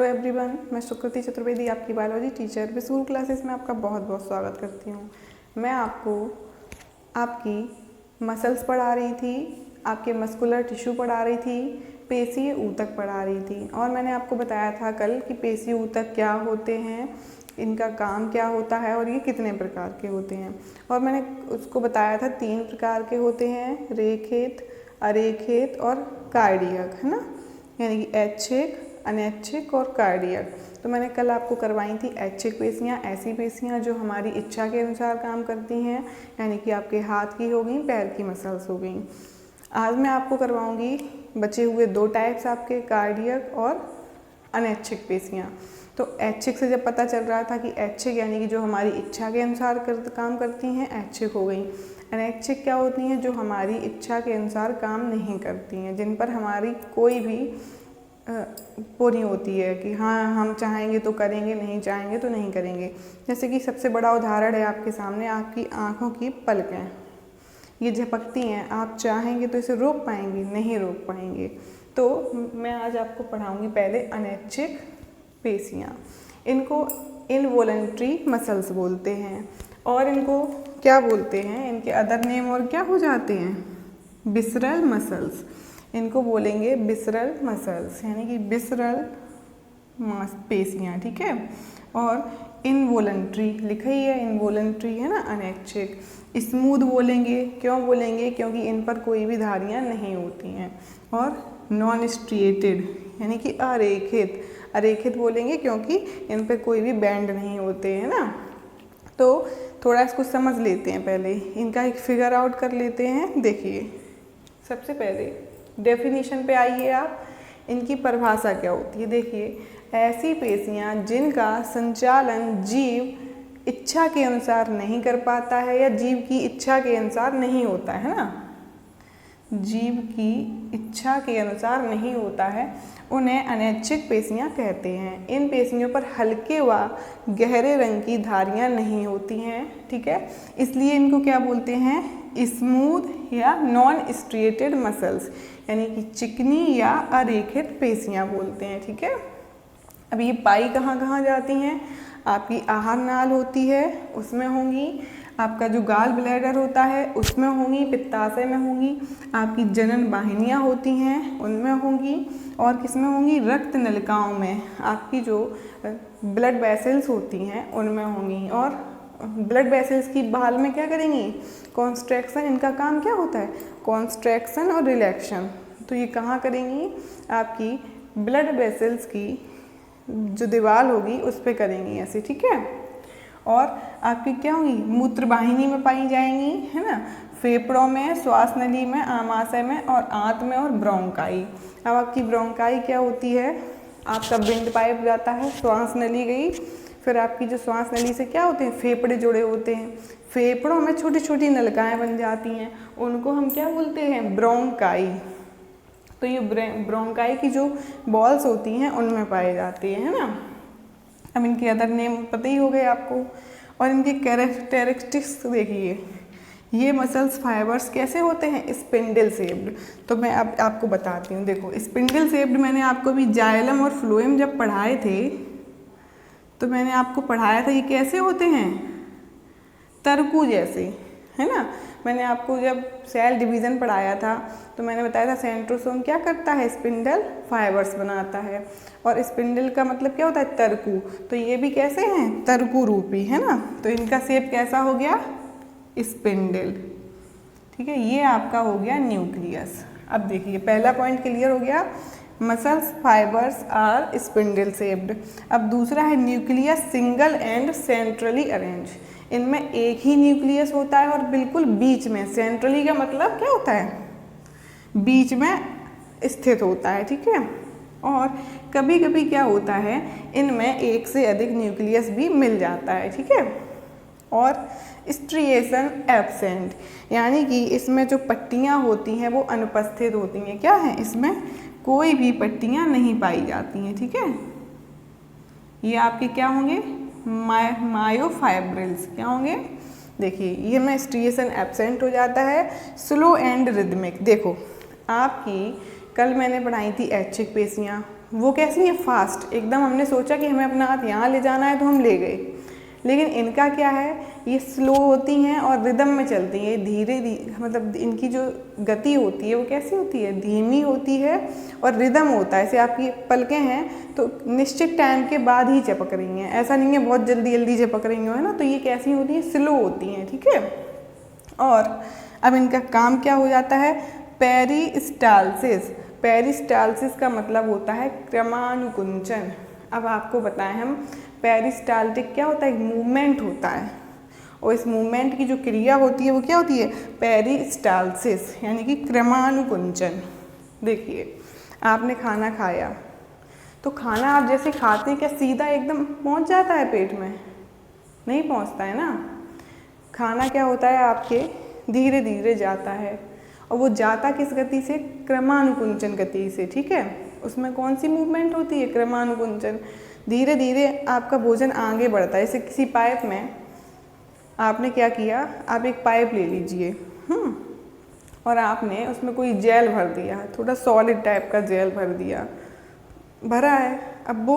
Everyone, मैं सुकृति चतुर्वेदी आपकी biology teacher विसूर classes में आपका बहुत बहुत स्वागत करती हूँ। मैं आपको आपकी मसल्स पढ़ा रही थी, आपके मस्कुलर टिश्यू पढ़ा रही थी, पेशीय ऊतक पढ़ा रही थी और मैंने आपको बताया था कल कि पेशीय ऊतक क्या होते हैं, इनका काम क्या होता है और ये कितने प्रकार के होते हैं। और मैंने उसको बताया था 3 प्रकार के होते हैं, रेखित, अरेखित और कार्डियक, है ना, यानी कि ऐच्छिक, अनैच्छिक और कार्डियक। तो मैंने कल आपको करवाई थी ऐच्छिक पेशियाँ, ऐसी पेशियाँ जो हमारी इच्छा के अनुसार काम करती हैं, यानी कि आपके हाथ की हो गई, पैर की मसल्स हो गई। आज मैं आपको करवाऊंगी बचे हुए 2 टाइप्स आपके, कार्डियक और अनैच्छिक पेशियाँ। तो ऐच्छिक से जब पता चल रहा था कि ऐच्छिक यानी कि जो हमारी इच्छा के अनुसार काम करती हैं, ऐच्छिक हो गई। अनैच्छिक क्या होती हैं? जो हमारी इच्छा के अनुसार काम नहीं करती हैं, जिन पर हमारी कोई भी वो नहीं होती है कि हाँ हम चाहेंगे तो करेंगे, नहीं चाहेंगे तो नहीं करेंगे। जैसे कि सबसे बड़ा उदाहरण है आपके सामने, आपकी आँखों की पलकें, ये झपकती हैं, आप चाहेंगे तो इसे रोक पाएंगे, नहीं रोक पाएंगे। तो मैं आज आपको पढ़ाऊंगी पहले अनैच्छिक पेशियाँ। इनको इनवॉलंटरी मसल्स बोलते हैं और इनको क्या बोलते हैं, इनके अदर नेम और क्या हो जाते हैं, विसरल मसल्स। इनको बोलेंगे विसरल मसल्स, यानी कि विसरल मांसपेशियाँ, ठीक है। और इनवॉलंटरी लिखा ही है, इनवॉलंटरी है ना, अनैच्छिक। स्मूथ बोलेंगे, क्यों बोलेंगे? क्योंकि इन पर कोई भी धारियाँ नहीं होती हैं। और नॉन स्ट्रिएटेड यानी कि अरेखित, अरेखित बोलेंगे क्योंकि इन पर कोई भी बैंड नहीं होते हैं ना। तो थोड़ा इसको समझ लेते हैं, पहले इनका एक फिगर आउट कर लेते हैं। देखिए, सबसे पहले डेफिनेशन पे आइए आप, इनकी परिभाषा क्या होती है। देखिए, ऐसी पेशियाँ जिनका संचालन जीव इच्छा के अनुसार नहीं कर पाता है या जीव की इच्छा के अनुसार नहीं होता है ना, जीव की इच्छा के अनुसार नहीं होता है, उन्हें अनैच्छिक पेशियाँ कहते हैं। इन पेशियों पर हल्के व गहरे रंग की धारियाँ नहीं होती हैं, ठीक है, इसलिए इनको क्या बोलते हैं, स्मूथ या नॉन स्ट्रिएटेड मसल्स, यानी कि चिकनी या अरेखित पेशियाँ बोलते हैं, ठीक है। अब ये पाई कहाँ कहाँ जाती हैं? आपकी आहार नाल होती है, उसमें होंगी। आपका जो गाल ब्लैडर होता है उसमें होंगी, पित्ताशय में होंगी। आपकी जनन वाहिनियाँ होती हैं उनमें होंगी। और किस में होंगी? रक्त नलिकाओं में। आपकी जो ब्लड वेसल्स होती हैं उनमें होंगी। और ब्लड वेसल्स की बहाल में क्या करेंगी? कॉन्स्ट्रैक्शन। इनका काम क्या होता है? कॉन्स्ट्रैक्शन और रिलैक्शन। तो ये कहाँ करेंगी? आपकी ब्लड वेसल्स की जो दीवार होगी उस पर करेंगी ऐसे, ठीक है। और आपकी क्या होंगी? मूत्र वाहिनी में पाई जाएंगी, है ना, फेफड़ों में, श्वास नली में, आमाशय में और आंत में और ब्रोंकाई। अब आपकी ब्रोंकाई क्या होती है? आपका विंड पाइप जाता है, श्वास नली गई, फिर आपकी जो श्वास नली से क्या होते हैं? फेफड़े जुड़े होते हैं, फेफड़ों में छोटी छोटी नलिकाएं बन जाती हैं, उनको हम क्या बोलते हैं? ब्रोंकाई। तो ये ब्रोंकाई की जो बॉल्स होती हैं उनमें पाए जाते हैं, है ना। अब इनके अदर नेम पता ही हो गए आपको। और इनके कैरेक्टरिस्टिक्स देखिए, ये मसल्स फाइबर्स कैसे होते हैं? Spindle shaped. तो मैं अब आपको बताती हूँ। देखो, स्पिंडल शेप्ड मैंने आपको भी जाइलम और फ्लोएम जब पढ़ाए थे तो मैंने आपको पढ़ाया था ये कैसे होते हैं, तरकू जैसे, है ना। मैंने आपको जब सेल डिवीज़न पढ़ाया था तो मैंने बताया था सेंट्रोसोम क्या करता है? स्पिंडल फाइबर्स बनाता है। और स्पिंडल का मतलब क्या होता है? तरकू। तो ये भी कैसे हैं? तरकू रूपी, है ना। तो इनका शेप कैसा हो गया? स्पिंडल, ठीक है। ये आपका हो गया न्यूक्लियस। अब देखिए, पहला पॉइंट क्लियर हो गया, muscles fibres are spindle shaped. अब दूसरा है nucleus single and centrally arrange. इनमें एक ही न्यूक्लियस होता है और बिल्कुल बीच में, सेंट्रली का मतलब क्या होता है? बीच में स्थित होता है, ठीक है। और कभी कभी क्या होता है, इनमें एक से अधिक न्यूक्लियस भी मिल जाता है, ठीक है। और स्ट्रिएशन एब्सेंट, यानी कि इसमें जो पट्टियाँ होती हैं वो अनुपस्थित होती हैं। क्या है? इसमें कोई भी पट्टियाँ नहीं पाई जाती हैं, ठीक है। ये आपके क्या होंगे? मायोफाइब्रिल्स। क्या होंगे? देखिए, ये में स्ट्रिएशन एब्सेंट हो जाता है। Slow and rhythmic. देखो, आपकी कल मैंने पढ़ाई थी ऐच्छिक पेशियाँ, वो कैसी है, फास्ट एकदम। हमने सोचा कि हमें अपना हाथ यहाँ ले जाना है तो हम ले गए, लेकिन इनका क्या है, ये स्लो होती हैं और रिदम में चलती हैं। धीरे धीरे मतलब इनकी जो गति होती है वो कैसी होती है, धीमी होती है और रिदम होता है। ऐसे आपकी पलकें हैं तो निश्चित टाइम के बाद ही झपक रही हैं, ऐसा नहीं है बहुत जल्दी जल्दी झपक रही हो, है ना। तो ये कैसी होती हैं, स्लो होती हैं, ठीक है। और अब इनका काम क्या हो जाता है, पेरिस्टाल्सिस। पेरिस्टाल्सिस का मतलब होता है क्रमानुकुंचन। अब आपको बताएं हम, पेरिस्टाल्टिक क्या होता है, एक मूवमेंट होता है, और इस मूवमेंट की जो क्रिया होती है वो क्या होती है, पेरिस्टाल्सिस, यानी कि क्रमानुकुंचन। देखिए आपने खाना खाया तो खाना आप जैसे खाते हैं क्या सीधा एकदम पहुंच जाता है पेट में, नहीं पहुंचता है ना। खाना क्या होता है आपके धीरे धीरे जाता है, और वो जाता किस गति से, क्रमानुकुंचन गति से, ठीक है। उसमें कौन सी मूवमेंट होती है, क्रमानुकुंचन। धीरे धीरे आपका भोजन आगे बढ़ता है। जैसे किसी पाइप में आपने क्या किया, आप एक पाइप ले लीजिए और आपने उसमें कोई जेल भर दिया, थोड़ा सॉलिड टाइप का जेल भर दिया, भरा है, अब वो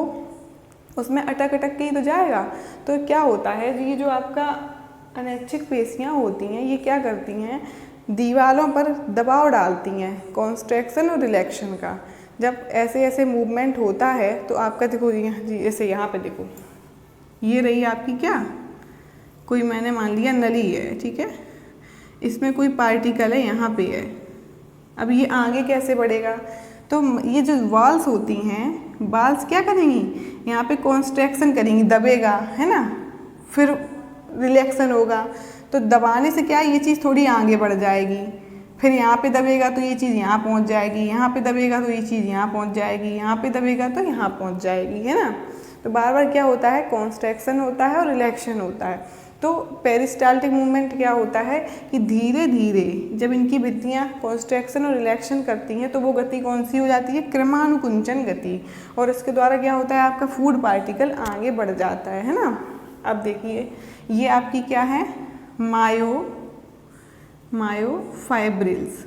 उसमें अटक अटक के ही तो जाएगा। तो क्या होता है, ये जो आपका अनैच्छिक पेशियाँ होती हैं ये क्या करती हैं, दीवारों पर दबाव डालती हैं कॉन्स्ट्रैक्शन और रिलैक्शन का। जब ऐसे ऐसे मूवमेंट होता है तो आपका देखो जैसे यहाँ पे देखो, ये रही आपकी क्या, कोई मैंने मान लिया नली है, ठीक है, इसमें कोई पार्टिकल है यहाँ पे है। अब ये आगे कैसे बढ़ेगा, तो ये जो वॉल्स होती हैं, वॉल्स क्या करेंगी, यहाँ पे कॉन्स्ट्रैक्शन करेंगी, दबेगा, है ना, फिर रिलैक्शन होगा। तो दबाने से क्या, ये चीज़ थोड़ी आगे बढ़ जाएगी, फिर यहाँ पे दबेगा तो ये चीज़ यहाँ पहुँच जाएगी, यहाँ पे दबेगा तो ये चीज़ यहाँ पहुँच जाएगी, यहाँ पे दबेगा तो यहाँ पहुँच जाएगी, है ना। तो बार बार क्या होता है, कॉन्स्ट्रैक्शन होता है और रिलैक्शन होता है। तो पेरिस्टाल्टिक मूवमेंट क्या होता है कि धीरे धीरे जब इनकी भित्तियाँ कॉन्स्ट्रैक्शन और रिलैक्शन करती हैं तो वो गति कौन सी हो जाती है, क्रमानुकुंचन गति, और इसके द्वारा क्या होता है, आपका फूड पार्टिकल आगे बढ़ जाता है ना। अब देखिए ये आपकी क्या है, मायोफाइब्रिल्स।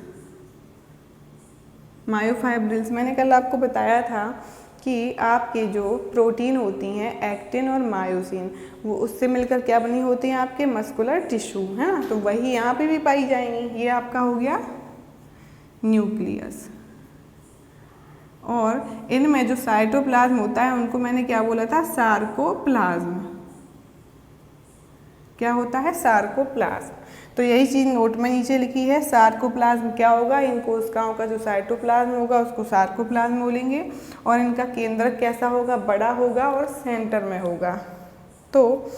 मायोफाइब्रिल्स मैंने कल आपको बताया था कि आपके जो प्रोटीन होती हैं एक्टिन और मायोसिन, वो उससे मिलकर क्या बनी होती हैं, आपके मस्कुलर टिश्यू, है ना। तो वही यहाँ पे भी पाई जाएंगी। ये आपका हो गया न्यूक्लियस, और इनमें जो साइटोप्लाज्म होता है उनको मैंने क्या बोला था, सार्कोप्लाज्म। क्या होता है, सार्कोप्लाज्म। तो यही चीज़ नोट में नीचे लिखी है, सार्कोप्लाज्म क्या होगा, इन कोशिकाओं का जो साइटोप्लाज्म होगा उसको सार्कोप्लाज्म बोलेंगे, और इनका केंद्रक कैसा होगा, बड़ा होगा और सेंटर में होगा। तो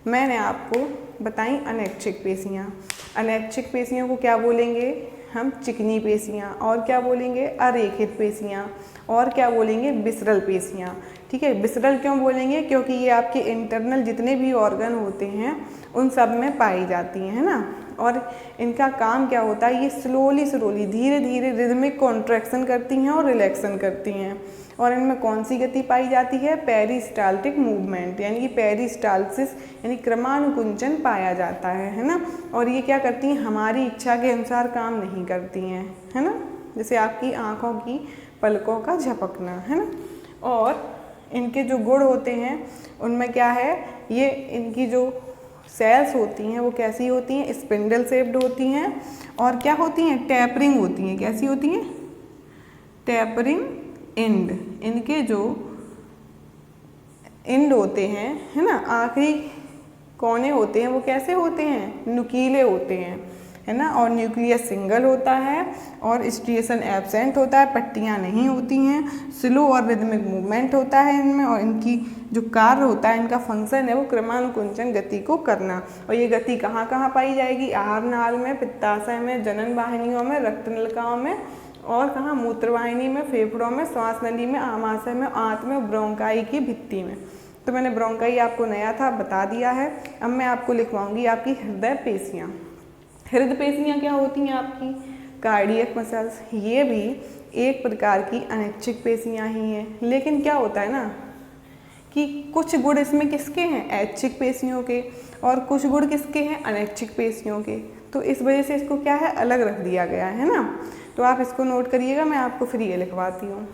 मैंने आपको बताई अनैच्छिक पेशियाँ। अनैच्छिक पेशियों को क्या बोलेंगे हम, चिकनी पेशियाँ, और क्या बोलेंगे, अरेखित पेशियाँ, और क्या बोलेंगे, विसरल पेशियाँ, ठीक है। विसरल क्यों बोलेंगे, क्योंकि ये आपके इंटरनल जितने भी ऑर्गन होते हैं उन सब में पाई जाती हैं, है ना। और इनका काम क्या होता है, ये स्लोली धीरे धीरे रिदमिक कॉन्ट्रैक्शन करती हैं और रिलैक्शन करती हैं। और इनमें कौन सी गति पाई जाती है, पेरिस्टाल्टिक मूवमेंट, यानी कि पेरिस्टाल्सिस यानी क्रमानुकुंचन पाया जाता है ना। और ये क्या करती हैं, हमारी इच्छा के अनुसार काम नहीं करती हैं, है ना। जैसे आपकी आँखों की पलकों का झपकना, है ना। और इनके जो गुण होते हैं उनमें क्या है, ये इनकी जो सेल्स होती हैं वो कैसी होती हैं, स्पिंडल शेप्ड होती हैं, और क्या होती हैं, टैपरिंग होती हैं। कैसी होती हैं, टैपरिंग एंड। इनके जो एंड होते हैं, है ना, आखिरी कोने होते हैं वो कैसे होते हैं, नुकीले होते हैं, है ना। और न्यूक्लियस सिंगल होता है, और स्ट्रिएशन एब्सेंट होता है, पट्टियाँ नहीं होती हैं, स्लो और रिदमिक मूवमेंट होता है इनमें, और इनकी जो कार्य होता है, इनका फंक्शन है वो क्रमानुकुंचन गति को करना। और ये गति कहाँ कहाँ पाई जाएगी, आहार नाल में, पित्ताशय में, जनन वाहिनियों में, रक्त नलिकाओं में, और कहाँ, मूत्रवाहिनी में, फेफड़ों में, श्वास नली में, आमाशय में, आंत में, ब्रोंकाई की भित्ति में। तो मैंने ब्रोंकाई आपको नया था बता दिया है। अब मैं आपको लिखवाऊंगी आपकी हृदय पेशियाँ। हृदय पेशियाँ क्या होती हैं आपकी, कार्डियक मसल्स। ये भी एक प्रकार की अनैच्छिक पेशियाँ ही हैं, लेकिन क्या होता है ना कि कुछ गुण इसमें किसके हैं, ऐच्छिक पेशियों के, और कुछ गुण किसके हैं, अनैच्छिक पेशियों के। तो इस वजह से इसको क्या है, अलग रख दिया गया है ना। तो आप इसको नोट करिएगा, मैं आपको फिर ये लिखवाती हूँ।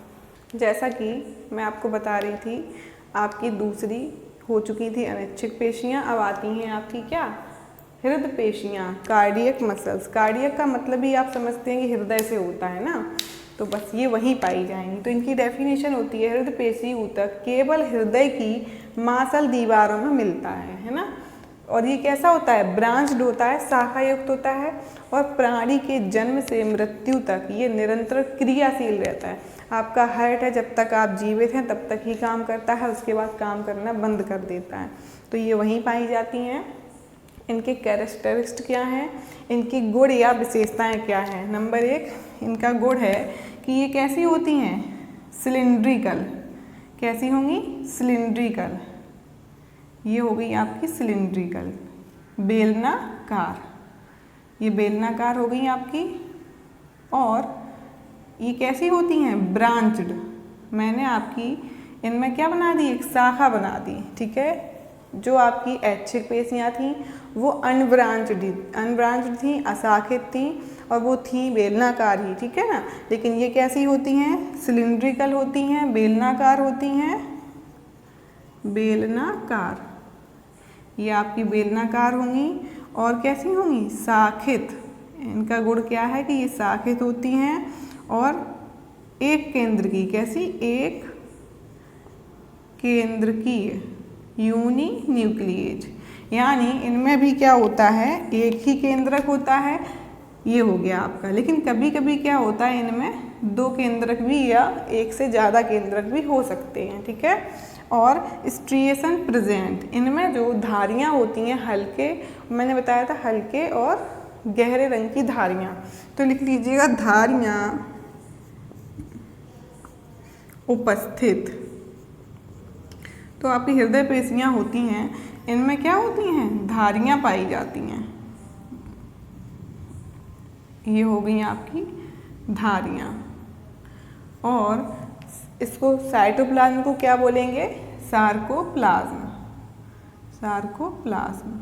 जैसा कि मैं आपको बता रही थी, आपकी दूसरी हो चुकी थी अनैच्छिक पेशियाँ, अब आती हैं आपकी क्या, हृदय पेशियाँ, कार्डियक मसल्स। कार्डियक का मतलब ही आप समझते हैं कि हृदय से होता है ना, तो बस ये वहीं पाई जाएंगी। तो इनकी डेफिनेशन होती है, हृदय पेशी ऊतक केवल हृदय की मांसल दीवारों में मिलता है ना। और ये कैसा होता है, ब्रांच्ड होता है, शाखा युक्त होता है, और प्राणी के जन्म से मृत्यु तक ये निरंतर क्रियाशील रहता है। आपका हार्ट है, जब तक आप जीवित हैं तब तक ही काम करता है, उसके बाद काम करना बंद कर देता है। तो ये वहीं पाई जाती हैं। इनके कैरेक्टरिस्टिक क्या हैं, इनकी गुण या विशेषताएं क्या हैं। नंबर 1, इनका गुण है कि ये कैसी होती हैं, सिलिंड्रिकल। कैसी होंगी, सिलिंड्रिकल। ये हो गई आपकी सिलिंड्रिकल, बेलनाकार। ये बेलनाकार हो गई आपकी। और ये कैसी होती हैं, ब्रांच्ड। मैंने आपकी इनमें क्या बना दी, एक शाखा बना दी, ठीक है। जो आपकी ऐच्छिक पेशियाँ थीं वो अनब्रांच्ड थी, अशाखित थी, और वो थी बेलनाकार ही, ठीक है ना। लेकिन ये कैसी होती हैं, सिलिंड्रिकल होती हैं, बेलनाकार होती हैं, बेलनाकार। ये आपकी बेलनाकार होंगी। और कैसी होंगी, शाखित। इनका गुण क्या है कि ये शाखित होती हैं और एक केंद्र की, कैसी, एक केंद्र की, यूनि न्यूक्लिएज। यानी इनमें भी क्या होता है, एक ही केंद्रक होता है, ये हो गया आपका। लेकिन कभी कभी क्या होता है, इनमें 2 केंद्रक भी या एक से ज़्यादा केंद्रक भी हो सकते हैं, ठीक है। और स्ट्रिएशन प्रेजेंट, इनमें जो धारियाँ होती हैं हल्के, मैंने बताया था हल्के और गहरे रंग की धारियाँ, तो लिख लीजिएगा धारियाँ उपस्थित। तो आपकी हृदय पेशियाँ होती हैं, इनमें क्या होती हैं, धारियाँ पाई जाती हैं। ये हो गई आपकी धारियाँ। और इसको साइटोप्लाज्म को क्या बोलेंगे, सार्कोप्लाज्म, सार्कोप्लाज्म।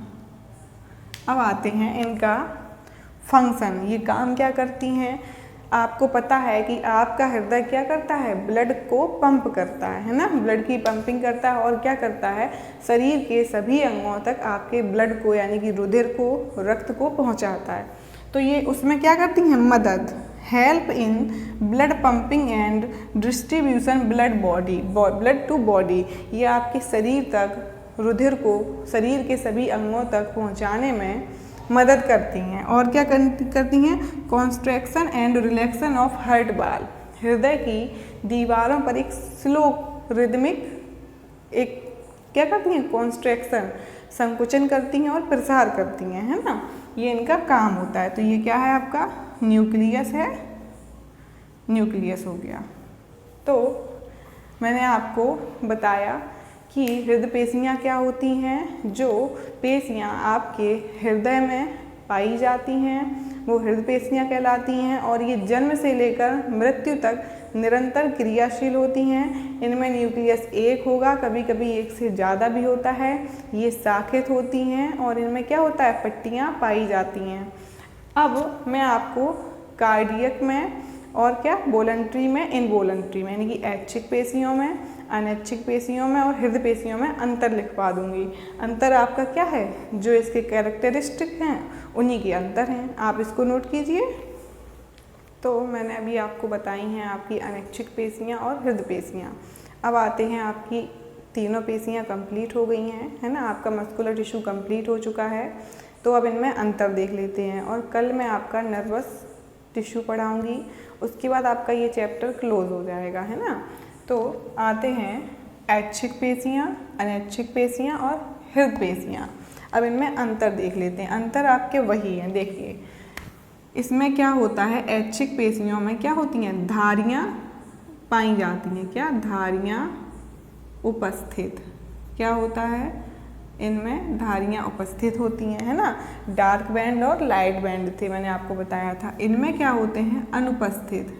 अब आते हैं इनका फंक्शन, ये काम क्या करती हैं। आपको पता है कि आपका हृदय क्या करता है, ब्लड को पंप करता है ना, ब्लड की पंपिंग करता है। और क्या करता है, शरीर के सभी अंगों तक आपके ब्लड को यानी कि रुधिर को, रक्त को पहुंचाता है। तो ये उसमें क्या करती हैं, मदद, help in blood pumping and distribution blood to body. ये आपके शरीर तक रुधिर को शरीर के सभी अंगों तक पहुंचाने में मदद करती हैं। और क्या करती हैं, कॉन्स्ट्रैक्शन एंड रिलैक्सन ऑफ हार्ट वाल। हृदय की दीवारों पर एक स्लो रिदमिक एक क्या करती हैं, कॉन्स्ट्रैक्शन, संकुचन करती हैं और प्रसार करती हैं, है ना। ये इनका काम होता है। तो ये क्या है आपका, न्यूक्लियस है, न्यूक्लियस हो गया। तो मैंने आपको बताया कि हृदय पेशियाँ क्या होती हैं। जो पेशियाँ आपके हृदय में पाई जाती हैं वो हृदय पेशियाँ कहलाती हैं, और ये जन्म से लेकर मृत्यु तक निरंतर क्रियाशील होती हैं। इनमें न्यूक्लियस एक होगा, कभी कभी एक से ज़्यादा भी होता है। ये शाखित होती हैं और इनमें क्या होता है, पट्टियाँ पाई जाती हैं। अब मैं आपको कार्डियक में और क्या, वॉलंटरी में, इनवॉलंटरी में, यानी कि ऐच्छिक पेशियों में, अनैच्छिक पेशियों में और हृदय पेशियों में अंतर लिखवा दूंगी। अंतर आपका क्या है, जो इसके कैरेक्टरिस्टिक हैं उन्हीं के अंतर हैं, आप इसको नोट कीजिए। तो मैंने अभी आपको बताई हैं आपकी अनैच्छिक पेशियाँ और हृदय पेशियाँ। अब आते हैं आपकी तीनों पेशियाँ कंप्लीट हो गई हैं, है ना, आपका मस्कुलर टिश्यू कंप्लीट हो चुका है। तो अब इनमें अंतर देख लेते हैं, और कल मैं आपका नर्वस टिश्यू पढ़ाऊँगी, उसके बाद आपका ये चैप्टर क्लोज हो जाएगा, है ना। तो आते हैं ऐच्छिक पेशियाँ, अनैच्छिक पेशियाँ और हृदय पेशियाँ। अब इनमें अंतर देख लेते हैं। अंतर आपके वही हैं, देखिए इसमें क्या होता है, ऐच्छिक पेशियों में क्या होती हैं, धारियाँ पाई जाती हैं। क्या, धारियाँ उपस्थित। क्या होता है, इनमें धारियाँ उपस्थित होती हैं, है ना। डार्क बैंड और लाइट बैंड थे, मैंने आपको बताया था। इनमें क्या होते हैं, अनुपस्थित।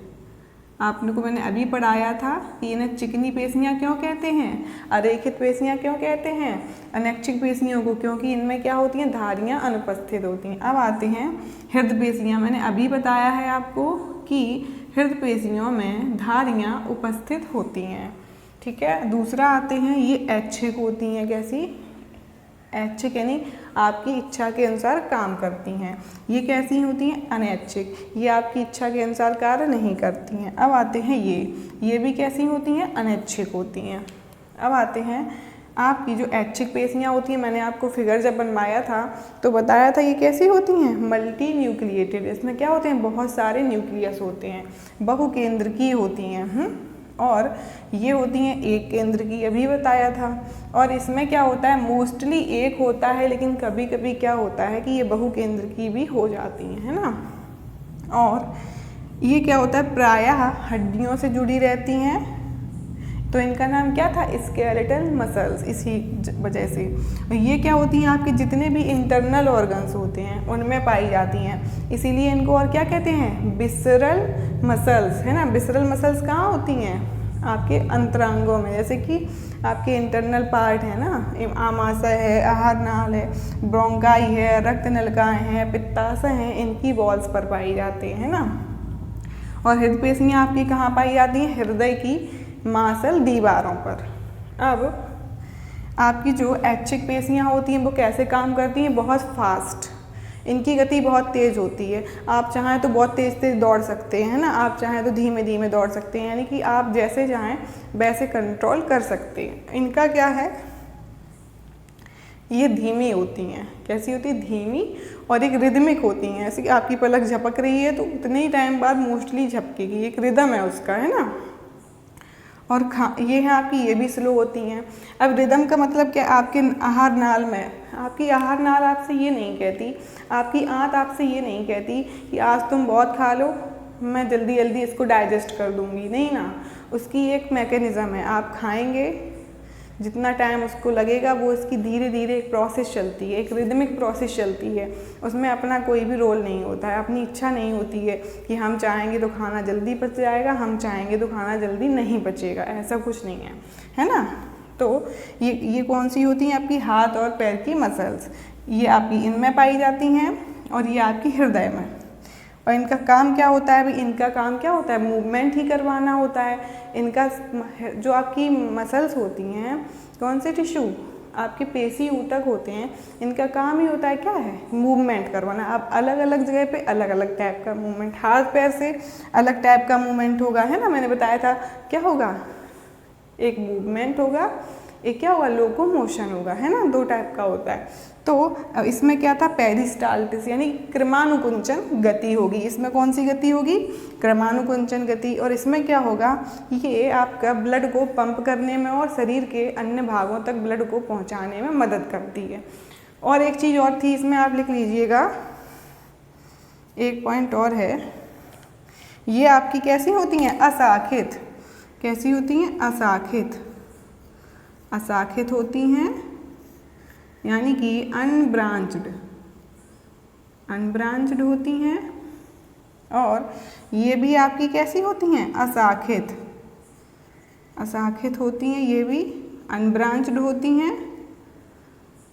आपने को मैंने अभी पढ़ाया था कि इन्हें चिकनी पेशियाँ क्यों कहते हैं, अरेखित पेशियाँ क्यों कहते हैं, अनैच्छिक पेशियों को, क्योंकि इनमें क्या होती हैं, धारियाँ अनुपस्थित होती हैं। अब आते हैं हृदय पेशियाँ। मैंने अभी बताया है आपको कि हृदय पेशियों में धारियाँ उपस्थित होती हैं। ठीक है। दूसरा आते हैं, ये ऐच्छिक होती हैं। कैसी? ऐच्छिक यानी आपकी इच्छा के अनुसार काम करती हैं। ये कैसी होती हैं? अनैच्छिक, ये आपकी इच्छा के अनुसार कार्य नहीं करती हैं। अब आते हैं ये भी कैसी होती हैं? अनैच्छिक होती हैं। अब आते हैं आपकी जो ऐच्छिक पेशियाँ होती हैं, मैंने आपको फिगर जब बनवाया था तो बताया था ये कैसी होती हैं? Multi nucleated. इसमें क्या होते हैं? बहुत सारे न्यूक्लियस होते हैं, बहुकेंद्रकीय होती हैं। और ये होती हैं एक केंद्र की, अभी बताया था। और इसमें क्या होता है? मोस्टली एक होता है, लेकिन कभी कभी क्या होता है कि ये बहुकेंद्र की भी हो जाती हैं, है ना। और ये क्या होता है? प्रायः हड्डियों से जुड़ी रहती हैं, तो इनका नाम क्या था? Skeletal muscles. इसी वजह से ये क्या होती हैं? आपके जितने भी इंटरनल ऑर्गन्स होते हैं उनमें पाई जाती हैं, इसीलिए इनको और क्या कहते हैं? विसरल मसल्स, है ना। विसरल मसल्स कहाँ होती हैं? आपके अंतरांगों में, जैसे कि आपके इंटरनल पार्ट है ना, आमाशय है, आहार नाल है, ब्रोंकाई है, रक्त नलिकाएं हैं, पित्ताशय हैं, इनकी वॉल्स पर पाई जाती हैं, है ना। और हृदय पेशियाँ आपकी कहाँ पाई जाती हैं? हृदय की मांसल दीवारों पर। अब आपकी जो ऐच्छिक पेशियाँ होती हैं वो कैसे काम करती हैं? बहुत फास्ट, इनकी गति बहुत तेज़ होती है। आप चाहें तो बहुत तेज़ तेज़ दौड़ सकते हैं ना, आप चाहें तो धीमे धीमे दौड़ सकते हैं, यानी कि आप जैसे चाहें वैसे कंट्रोल कर सकते हैं। इनका क्या है? ये धीमी होती हैं। कैसी होती है? धीमी, और एक रिदमिक होती हैं। ऐसे कि आपकी पलक झपक रही है तो उतने ही टाइम बाद मोस्टली झपकेगी, एक रिदम है उसका, है ना। और ये है आपकी, ये भी स्लो होती हैं। अब रिदम का मतलब क्या? आपके आहार नाल में, आपकी आहार नाल आपसे ये नहीं कहती, आपकी आंत आपसे ये नहीं कहती कि आज तुम बहुत खा लो, मैं जल्दी जल्दी इसको डाइजेस्ट कर दूंगी, नहीं ना। उसकी एक मैकेनिज़्म है, आप खाएंगे, जितना टाइम उसको लगेगा वो इसकी धीरे धीरे एक प्रोसेस चलती है, एक रिदमिक प्रोसेस चलती है। उसमें अपना कोई भी रोल नहीं होता है, अपनी इच्छा नहीं होती है कि हम चाहेंगे तो खाना जल्दी पच जाएगा, हम चाहेंगे तो खाना जल्दी नहीं पचेगा, ऐसा कुछ नहीं है ना। तो ये कौन सी होती हैं? आपकी हाथ और पैर की मसल्स। ये आपकी इनमें पाई जाती हैं और ये आपकी हृदय में। और इनका काम क्या होता है? भाई इनका काम क्या होता है? मूवमेंट ही करवाना होता है। इनका जो आपकी मसल्स होती हैं, कौन से टिश्यू? आपके पेशी ऊतक होते हैं, इनका काम ही होता है क्या है? मूवमेंट करवाना। अब अलग अलग जगह पे अलग अलग टाइप का मूवमेंट, हाथ पैर से अलग टाइप का मूवमेंट होगा, है ना। मैंने बताया था क्या होगा? एक मूवमेंट होगा, एक क्या होगा? लोकोमोशन होगा, है ना। दो टाइप का होता है। तो इसमें क्या था? पेरिस्टाल्टिस यानी क्रमानुकुंचन गति होगी। इसमें कौन सी गति होगी? क्रमानुकुंचन गति। और इसमें क्या होगा? ये आपका ब्लड को पंप करने में और शरीर के अन्य भागों तक ब्लड को पहुंचाने में मदद करती है। और एक चीज़ और थी इसमें, आप लिख लीजिएगा, एक पॉइंट और है, ये आपकी कैसी होती हैं? अशाखित। कैसी होती हैं? अशाखित। अशाखित होती हैं, यानी कि अनब्रांच्ड होती हैं। और ये भी आपकी कैसी होती हैं? अशाखित। अशाखित होती हैं, ये भी अनब्रांच्ड होती हैं।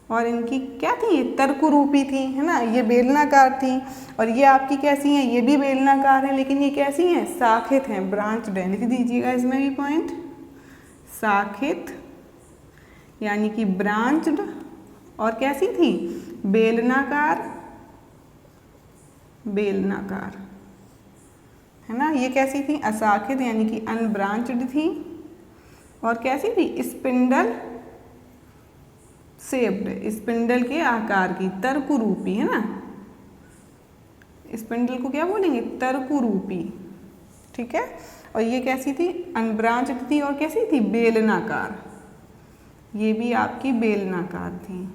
और इनकी क्या थी? ये तर्करूपी थी, है ना। ये बेलनाकार थी। और ये आपकी कैसी हैं? ये भी बेलनाकार हैं, लेकिन ये कैसी हैं? शाखित हैं, ब्रांच्ड हैं। लिख दीजिएगा इसमें भी पॉइंट, शाखित यानी कि ब्रांच्ड। और कैसी थी? बेलनाकार, बेलनाकार, है ना। ये कैसी थी? अशाखित यानी कि अनब्रांच्ड थी। और कैसी थी? स्पिंडल शेप्ड, स्पिंडल के आकार की, तर्करूपी, है ना। स्पिंडल को क्या बोलेंगे? तर्करूपी, ठीक है। और ये कैसी थी? अनब्रांच्ड थी। और कैसी थी? बेलनाकार। ये भी आपकी बेलनाकार थी,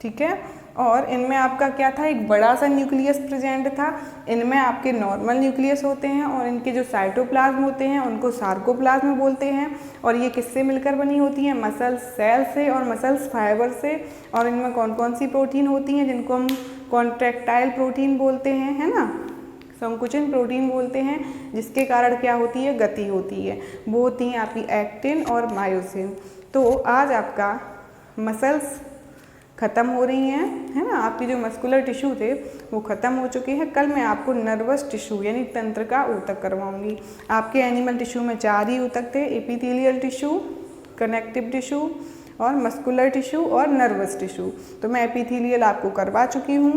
ठीक है। और इनमें आपका क्या था? एक बड़ा सा न्यूक्लियस प्रेजेंट था। इनमें आपके नॉर्मल न्यूक्लियस होते हैं और इनके जो साइटोप्लाज्म होते हैं उनको सार्कोप्लाज्म बोलते हैं। और ये किससे मिलकर बनी होती हैं? मसल सेल से और मसल्स फाइबर से। और इनमें कौन कौन सी प्रोटीन होती हैं जिनको हम कॉन्ट्रैक्टाइल प्रोटीन बोलते हैं, है ना। संकुचन प्रोटीन बोलते हैं, जिसके कारण क्या होती है, गति होती है। वो होती हैं आपकी एक्टिन और मायोसिन। तो आज आपका मसल्स ख़त्म हो रही हैं, है ना, आपकी जो मस्कुलर टिश्यू थे वो ख़त्म हो चुके हैं। कल मैं आपको नर्वस टिश्यू यानी तंत्र का ऊतक करवाऊंगी। आपके एनिमल टिश्यू में 4 ही ऊतक थे, एपिथेलियल टिश्यू, कनेक्टिव टिश्यू और मस्कुलर टिश्यू और नर्वस टिश्यू। तो मैं एपिथेलियल आपको करवा चुकी हूँ,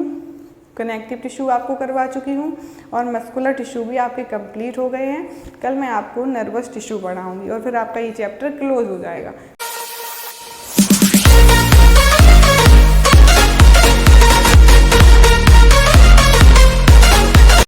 कनेक्टिव टिश्यू आपको करवा चुकी हूँ और मस्कुलर टिश्यू भी आपके कंप्लीट हो गए हैं। कल मैं आपको नर्वस टिश्यू पढ़ाऊँगी और फिर आपका ये चैप्टर क्लोज हो जाएगा।